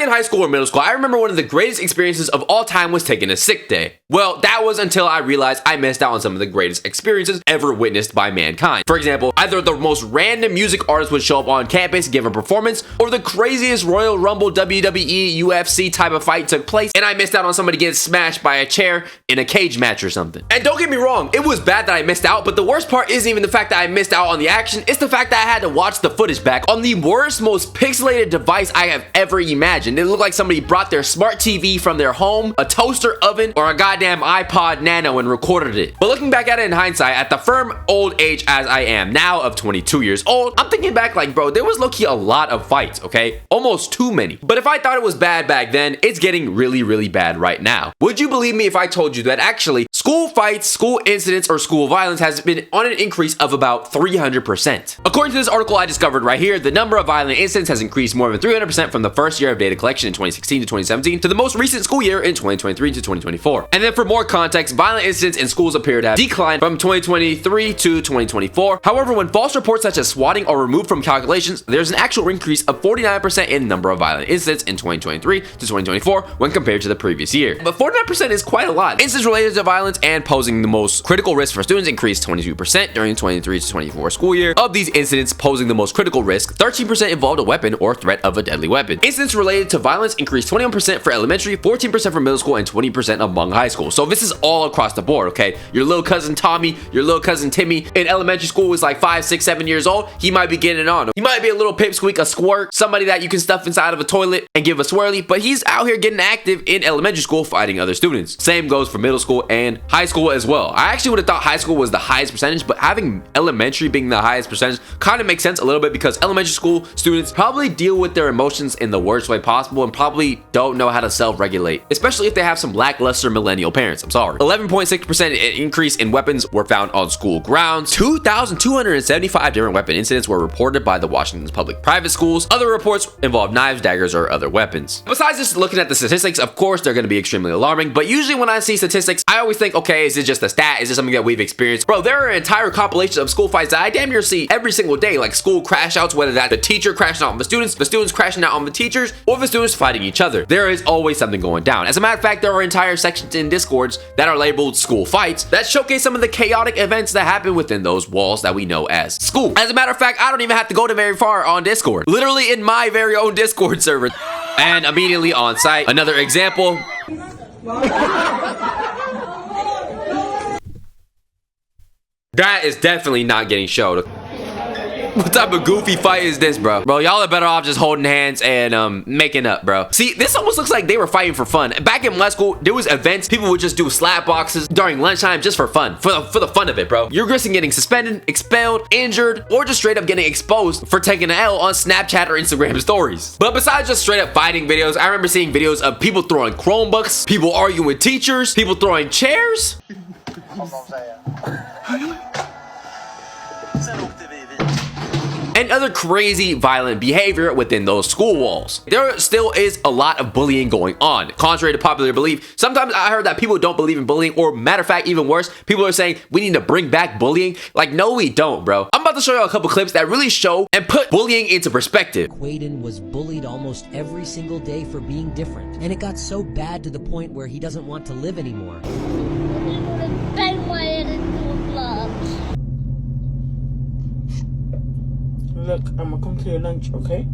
in high school or middle school, I remember one of the greatest experiences of all time was taking a sick day. Well, that was until I realized I missed out on some of the greatest experiences ever witnessed by mankind. For example, either the most random music artist would show up on campus, give a performance, or the craziest Royal Rumble, WWE, UFC type of fight took place, and I missed out on somebody getting smashed by a chair in a cage match or something. And don't get me wrong, it was bad that I missed out, but the worst part isn't even the fact that I missed out on the action, it's the fact that I had to watch the footage back on the worst, most pixelated device I have ever imagined. It looked like somebody brought their smart TV from their home, a toaster oven, or a goddamn iPod Nano and recorded it. But looking back at it in hindsight, at the firm old age as I am now of 22 years old, I'm thinking back like, bro, there was low-key a lot of fights, okay? Almost too many. But if I thought it was bad back then, it's getting really, really bad right now. Would you believe me if I told you that actually school fights, school incidents, or school violence has been on an increase of about 300%? According to this article I discovered right here, the number of violent incidents has increased more than 300% from the first year of data collection in 2016 to 2017 to the most recent school year in 2023 to 2024. And then for more context, violent incidents in schools appear to have declined from 2023 to 2024. However, when false reports such as swatting are removed from calculations, there's an actual increase of 49% in number of violent incidents in 2023 to 2024 when compared to the previous year. But 49% is quite a lot. Incidents related to violence and posing the most critical risk for students increased 22% during the 23 to 24 school year. Of these incidents posing the most critical risk, 13% involved a weapon or threat of a deadly weapon. Incidents related to violence increased 21% for elementary, 14% for middle school, and 20% among high school. So this is all across the board, okay? Your little cousin Tommy, your little cousin Timmy in elementary school was like 5, 6, 7 years old. He might be getting it on. He might be a little pipsqueak, a squirt, somebody that you can stuff inside of a toilet and give a swirly, but he's out here getting active in elementary school fighting other students. Same goes for middle school and high school as well. I actually would have thought high school was the highest percentage, but having elementary being the highest percentage kind of makes sense a little bit because elementary school students probably deal with their emotions in the worst way possible and probably don't know how to self-regulate, especially if they have some lackluster millennial parents. I'm sorry. 11.6% increase in weapons were found on school grounds. 2,275 different weapon incidents were reported by the Washington's public-private schools. Other reports involved knives, daggers, or other weapons. Besides just looking at the statistics, of course, they're going to be extremely alarming, but usually when I see statistics, I always think, okay, is it just a stat? Is it something that we've experienced? Bro, there are entire compilations of school fights that I damn near see every single day, like school crash outs, whether that's the teacher crashing out on the students crashing out on the teachers, or the students fighting each other. There is always something going down. As a matter of fact, there are entire sections in Discords that are labeled school fights that showcase some of the chaotic events that happen within those walls that we know as school. As a matter of fact, I don't even have to go to very far on Discord. Literally in my very own Discord server. And immediately on site, another example. That is definitely not getting showed. What type of goofy fight is this, bro? Bro, y'all are better off just holding hands and making up, bro. See, this almost looks like they were fighting for fun. Back in my school, there was events. People would just do slap boxes during lunchtime just for fun. For the fun of it, bro. You're risking getting suspended, expelled, injured, or just straight up getting exposed for taking an L on Snapchat or Instagram stories. But besides just straight up fighting videos, I remember seeing videos of people throwing Chromebooks, people arguing with teachers, people throwing chairs. And other crazy violent behavior within those school walls. There still is a lot of bullying going on. Contrary to popular belief, sometimes I heard that people don't believe in bullying, or matter of fact, even worse, people are saying we need to bring back bullying. Like, no, we don't, bro. I'm about to show you a couple clips that really show and put bullying into perspective. Quaden was bullied almost every single day for being different, and it got so bad to the point where he doesn't want to live anymore. Look, I'm gonna come to your lunch, okay?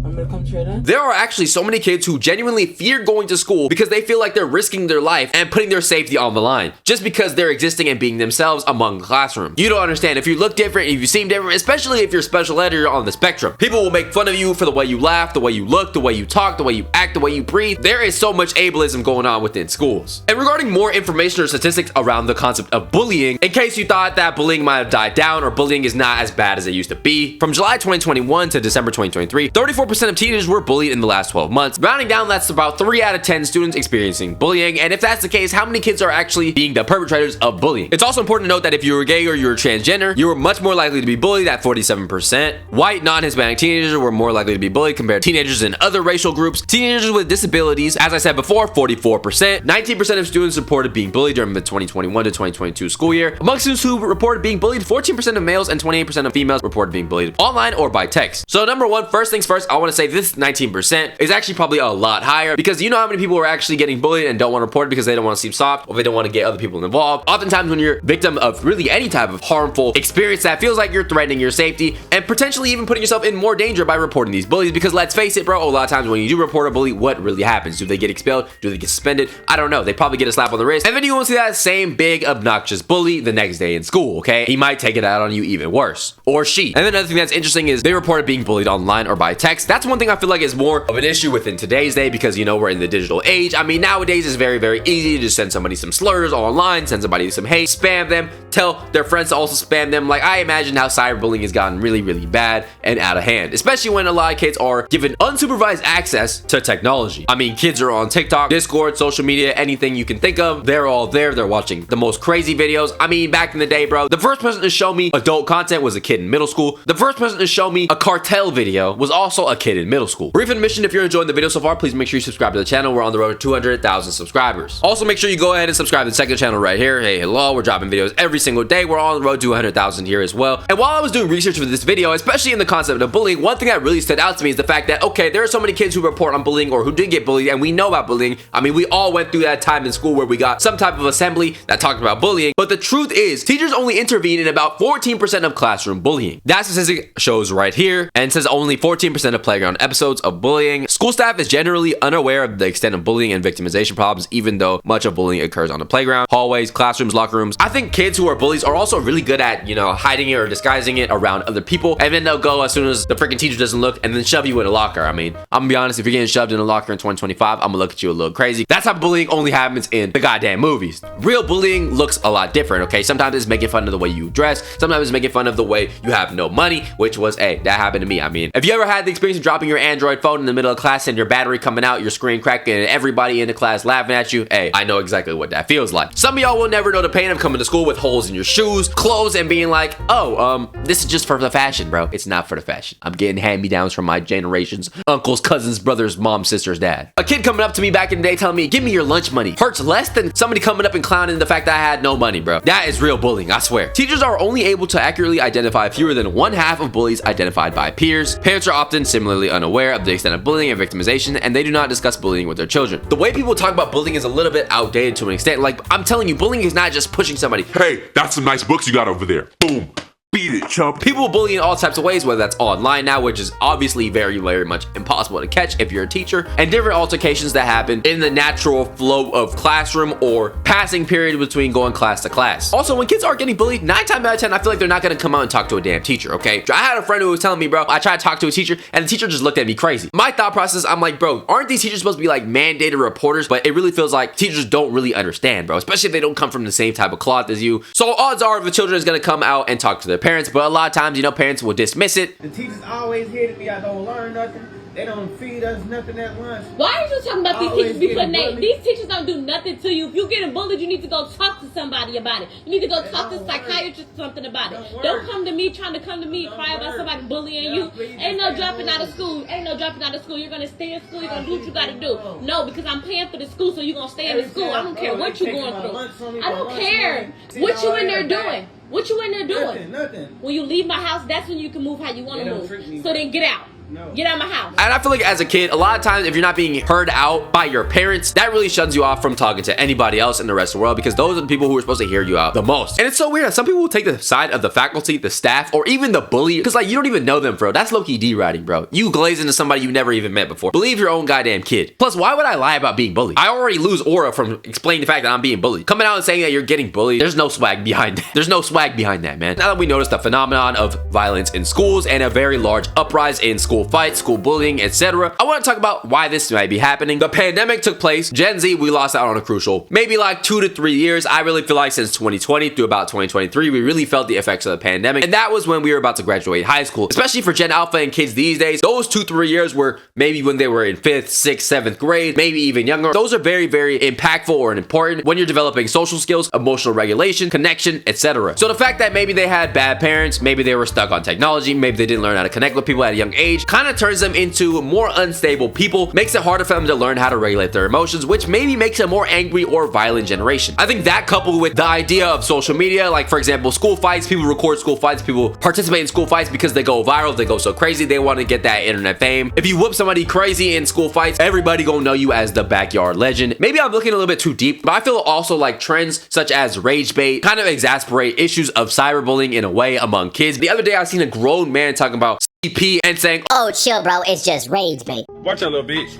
I'm gonna come to your lunch. There are actually so many kids who genuinely fear going to school because they feel like they're risking their life and putting their safety on the line just because they're existing and being themselves among the classroom. You don't understand. If you look different, if you seem different, especially if you're special ed or you're on the spectrum, people will make fun of you for the way you laugh, the way you look, the way you talk, the way you act, the way you breathe. There is so much ableism going on within schools. And regarding more information or statistics around the concept of bullying, in case you thought that bullying might have died down or bullying is not as bad as it used to be, from July 2021 to December 2023, 34% of teenagers were bullied in the last 12 months. Rounding down, that's about 3 out of 10 students experiencing bullying. And if that's the case, how many kids are actually being the perpetrators of bullying? It's also important to note that if you were gay or you were transgender, you were much more likely to be bullied at 47%. White, non-Hispanic teenagers were more likely to be bullied compared to teenagers in other racial groups. Teenagers with disabilities, as I said before, 44%. 19% of students reported being bullied during the 2021 to 2022 school year. Among students who reported being bullied, 14% of males and 28% of females reported being bullied online or by text. So number one, first things first, I want to say this 19% is actually probably a lot higher, because you know how many people are actually getting bullied and don't want to report it because they don't want to seem soft or they don't want to get other people involved. Oftentimes when you're victim of really any type of harmful experience that feels like you're threatening your safety and potentially even putting yourself in more danger by reporting these bullies, because let's face it, bro, a lot of times when you do report a bully, what really happens? Do they get expelled? Do they get suspended? I don't know. They probably get a slap on the wrist, and then you won't see that same big obnoxious bully the next day in school, okay? He might take it out on you even worse, or she. And then another thing that's interesting is they reported being bullied online or by text. That's one thing I feel like is more of an issue within today's day, because you know we're in the digital age. I mean, nowadays it's very, very easy to just send somebody some slurs online, send somebody some hate, spam them, tell their friends to also spam them. Like, I imagine how cyberbullying has gotten really, really bad and out of hand, especially when a lot of kids are given unsupervised access to technology. I mean, kids are on TikTok, Discord, social media, anything you can think of, they're all there. They're watching the most crazy videos. I mean, back in the day, bro, the first person to show me adult content was a kid in middle school. The first person to show me a cartel video was also a kid in middle school. Brief admission, if you're enjoying the video so far, please make sure you subscribe to the channel. We're on the road to 200,000 subscribers. Also, make sure you go ahead and subscribe to the second channel right here. Hey, hello, we're dropping videos every single day. We're on the road to 100,000 here as well. And while I was doing research for this video, especially in the concept of bullying, one thing that really stood out to me is the fact that, okay, there are so many kids who report on bullying or who did get bullied, and we know about bullying. I mean, we all went through that time in school where we got some type of assembly that talked about bullying. But the truth is, teachers only intervene in about 14% of classroom bullying. That statistic shows right here, and says only 14% of playground episodes of bullying. School staff is generally unaware of the extent of bullying and victimization problems, even though much of bullying occurs on the playground, hallways, classrooms, locker rooms. I think kids who are bullies are also really good at, you know, hiding it or disguising it around other people, and then they'll go as soon as the freaking teacher doesn't look and then shove you in a locker. I mean, I'm gonna be honest, if you're getting shoved in a locker in 2025, I'm gonna look at you a little crazy. That's how bullying only happens in the goddamn movies. Real bullying looks a lot different, okay? Sometimes it's making fun of the way you dress, sometimes it's making fun of the way you have no money, which was, hey, that happened to me. I mean, if you ever had the experience of dropping your Android phone in the middle of class and your battery coming out, your screen cracking, and everybody in the class laughing at you, hey, I know exactly what that feels like. Some of y'all will never know the pain of coming to school with holes in your shoes, clothes, and being like, oh, this is just for the fashion, bro. It's not for the fashion. I'm getting hand-me-downs from my generations, uncles, cousins, brothers, mom, sisters, dad. A kid coming up to me back in the day telling me, give me your lunch money, hurts less than somebody coming up and clowning the fact that I had no money, bro. That is real bullying, I swear. Teachers are only able to accurately identify fewer than 1/2 of bullies identified by peers. Parents are often similarly unaware of the extent of bullying and victimization, and they do not discuss bullying with their children. The way people talk about bullying is a little bit outdated to an extent. Like, I'm telling you, bullying is not just pushing somebody. Hey, that's some nice books you got over there. Boom. Beat it, chump. People bully in all types of ways, whether that's online now, which is obviously very, very much impossible to catch if you're a teacher, and different altercations that happen in the natural flow of classroom or passing period between going class to class. Also, when kids are getting bullied, 9 times out of 10, I feel like they're not gonna come out and talk to a damn teacher, okay? I had a friend who was telling me, bro, I tried to talk to a teacher, and the teacher just looked at me crazy. My thought process, I'm like, bro, aren't these teachers supposed to be like mandated reporters? But it really feels like teachers don't really understand, bro, especially if they don't come from the same type of cloth as you. So odds are the children is gonna come out and talk to their parents, but a lot of times, you know, parents will dismiss it. The teachers always here to be I don't learn nothing. They don't feed us nothing at lunch. Why are you talking about these Always teachers be getting putting bullied. these teachers don't do nothing to you. If you're getting bullied, you need to go talk to somebody about it. You need to go talk to a psychiatrist or something about it. Don't come to me trying to come to me cry about somebody bullying you. Ain't no dropping out of school. Ain't no dropping out of school. You're gonna stay in school. You're gonna do what you gotta do. No, because I'm paying for the school, so you're gonna stay in the school. I don't care what you're going through. I don't care what you in there doing. What you in there doing? Nothing. When you leave my house, that's when you can move how you want to move. So then get out. No. Get out of my house. And I feel like as a kid, a lot of times if you're not being heard out by your parents, that really shuts you off from talking to anybody else in the rest of the world, because those are the people who are supposed to hear you out the most. And it's so weird. Some people will take the side of the faculty, the staff, or even the bully, because like you don't even know them, bro. That's low-key D-riding, bro. You glaze into somebody you never even met before. Believe your own goddamn kid. Plus, why would I lie about being bullied? I already lose aura from explaining the fact that I'm being bullied. Coming out and saying that you're getting bullied, there's no swag behind that. There's no swag behind that, man. Now that we notice the phenomenon of violence in schools and a very large uprising in school fights, school bullying, etc., I want to talk about why this might be happening. The pandemic took place. Gen Z, we lost out on a crucial maybe like 2 to 3 years. I really feel like since 2020 through about 2023, we really felt the effects of the pandemic, and that was when we were about to graduate high school. Especially for Gen Alpha and kids these days, those 2-3 years were maybe when they were in 5th, 6th, 7th grade, maybe even younger. Those are very, very impactful or important when you're developing social skills, emotional regulation, connection, etc. So the fact that maybe they had bad parents, maybe they were stuck on technology, maybe they didn't learn how to connect with people at a young age, kind of turns them into more unstable people, makes it harder for them to learn how to regulate their emotions, which maybe makes a more angry or violent generation. I think that coupled with the idea of social media, like for example, school fights, people record school fights, people participate in school fights because they go viral, they go so crazy, they want to get that internet fame. If you whoop somebody crazy in school fights, everybody gonna know you as the backyard legend. Maybe I'm looking a little bit too deep, but I feel also like trends such as rage bait kind of exasperate issues of cyberbullying in a way among kids. The other day I seen a grown man talking about CP and saying, "Oh, chill, bro. It's just rage bait." Watch that little bitch.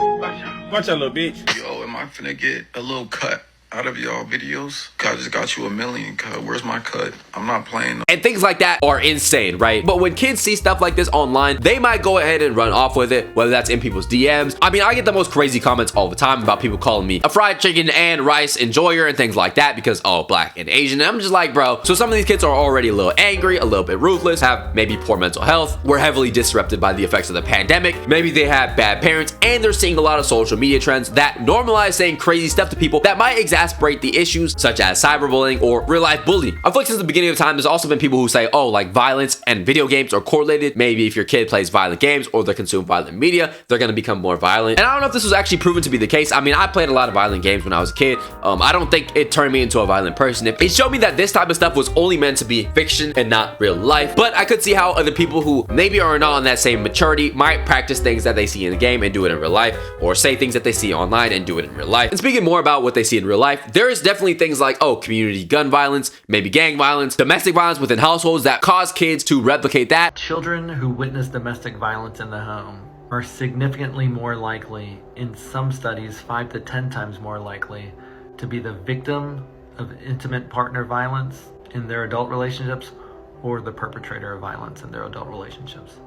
Watch that little bitch. Yo, am I finna get a little cut out of y'all videos? Cause I just got you $1 million. Cause where's my cut? I'm not playing. And things like that are insane, right? But when kids see stuff like this online, they might go ahead and run off with it, whether that's in people's DMs. I mean, I get the most crazy comments all the time about people calling me a fried chicken and rice enjoyer and things like that because, oh, black and Asian. And I'm just like, bro, so some of these kids are already a little angry, a little bit ruthless, have maybe poor mental health, were heavily disrupted by the effects of the pandemic. Maybe they have bad parents and they're seeing a lot of social media trends that normalize saying crazy stuff to people that might exasperate the issues such as cyberbullying or real life bullying. I feel like since the beginning of time, there's also been people who say, oh, like violence and video games are correlated. Maybe if your kid plays violent games or they consume violent media, they're going to become more violent. And I don't know if this was actually proven to be the case. I mean, I played a lot of violent games when I was a kid. I don't think it turned me into a violent person. It showed me that this type of stuff was only meant to be fiction and not real life. But I could see how other people who maybe are not on that same maturity might practice things that they see in the game and do it in real life, or say things that they see online and do it in real life. And speaking more about what they see in real life, there is definitely things like, oh, community gun violence, maybe gang violence, domestic violence within households that cause kids to replicate that. Children who witness domestic violence in the home are significantly more likely, in some studies 5 to 10 times more likely, to be the victim of intimate partner violence in their adult relationships or the perpetrator of violence in their adult relationships.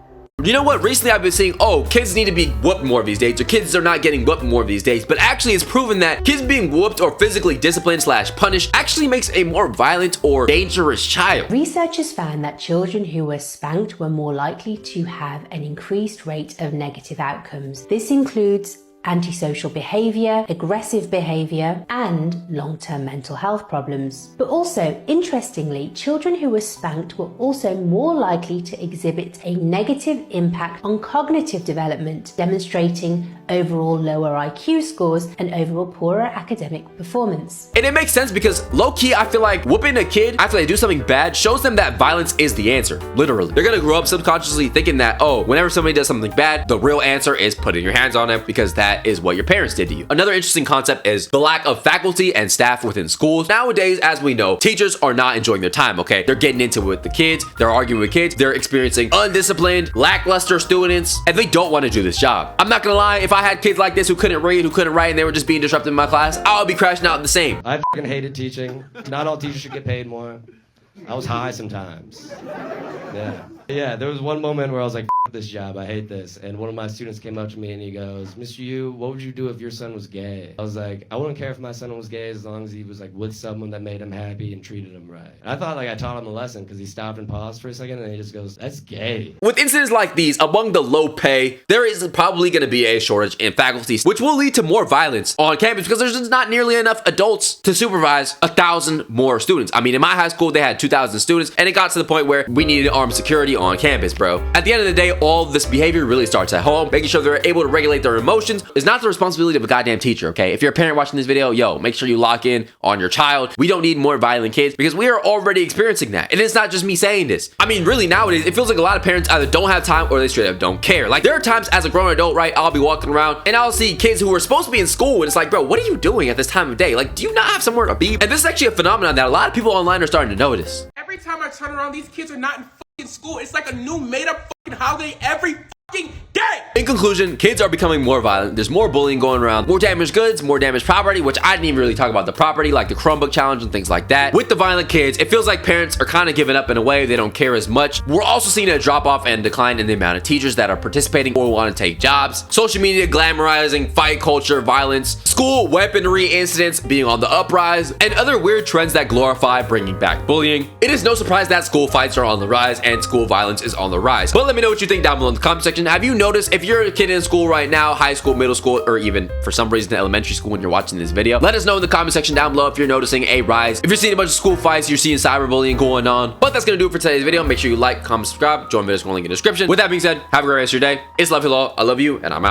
You know what? Recently I've been seeing, oh, kids need to be whooped more these days, or kids are not getting whooped more these days. But actually it's proven that kids being whooped or physically disciplined / punished actually makes a more violent or dangerous child. Researchers found that children who were spanked were more likely to have an increased rate of negative outcomes. This includes antisocial behavior, aggressive behavior, and long-term mental health problems. But also, interestingly, children who were spanked were also more likely to exhibit a negative impact on cognitive development, demonstrating overall lower IQ scores and overall poorer academic performance. And it makes sense because low-key, I feel like whooping a kid after they do something bad shows them that violence is the answer, literally. They're gonna grow up subconsciously thinking that, oh, whenever somebody does something bad, the real answer is putting your hands on them because that is what your parents did to you. Another interesting concept is the lack of faculty and staff within schools. Nowadays, as we know, teachers are not enjoying their time, okay? They're getting into it with the kids, they're arguing with kids, they're experiencing undisciplined, lackluster students, and they don't want to do this job. I'm not gonna lie, if I had kids like this who couldn't read, who couldn't write, and they were just being disrupted in my class, I would be crashing out the same. I fucking hated teaching. Not all teachers should get paid more. I was high sometimes. Yeah, there was one moment where I was like, F this job, I hate this. And one of my students came up to me and he goes, Mr. Yu, what would you do if your son was gay? I was like, I wouldn't care if my son was gay as long as he was like with someone that made him happy and treated him right. And I thought like I taught him a lesson because he stopped and paused for a second and he just goes, that's gay. With incidents like these, among the low pay, there is probably going to be a shortage in faculty, which will lead to more violence on campus because there's just not nearly enough adults to supervise 1,000 more students. I mean, in my high school, they had 2,000 students and it got to the point where we needed armed security on campus, bro. At the end of the day, all this behavior really starts at home. Making sure they're able to regulate their emotions is not the responsibility of a goddamn teacher, okay? If you're a parent watching this video, yo, make sure you lock in on your child. We don't need more violent kids because we are already experiencing that. And it's not just me saying this. I mean, really nowadays, it feels like a lot of parents either don't have time or they straight up don't care. Like there are times as a grown adult, right, I'll be walking around and I'll see kids who are supposed to be in school and it's like, bro, what are you doing at this time of day? Like, do you not have somewhere to be? And this is actually a phenomenon that a lot of people online are starting to notice. Every time I turn around, these kids are not in fucking school. It's like a new made-up fucking holiday every fucking day. In conclusion, kids are becoming more violent. There's more bullying going around, more damaged goods, more damaged property, which I didn't even really talk about the property, like the Chromebook challenge and things like that. With the violent kids, it feels like parents are kind of giving up in a way. They don't care as much. We're also seeing a drop off and decline in the amount of teachers that are participating or want to take jobs. Social media glamorizing fight culture, violence, school weaponry incidents being on the uprise, and other weird trends that glorify bringing back bullying. It is no surprise that school fights are on the rise and school violence is on the rise. But let me know what you think down below in the comment section. question. Have you noticed, if you're a kid in school right now, high school, middle school, or even for some reason elementary school when you're watching this video, let us know in the comment section down below if you're noticing a rise, if you're seeing a bunch of school fights, you're seeing cyberbullying going on. But that's gonna do it for today's video. Make sure you like, comment, subscribe, join the link in the description. With that being said, have a great rest of your day. It's Love You All. I love you, and I'm out.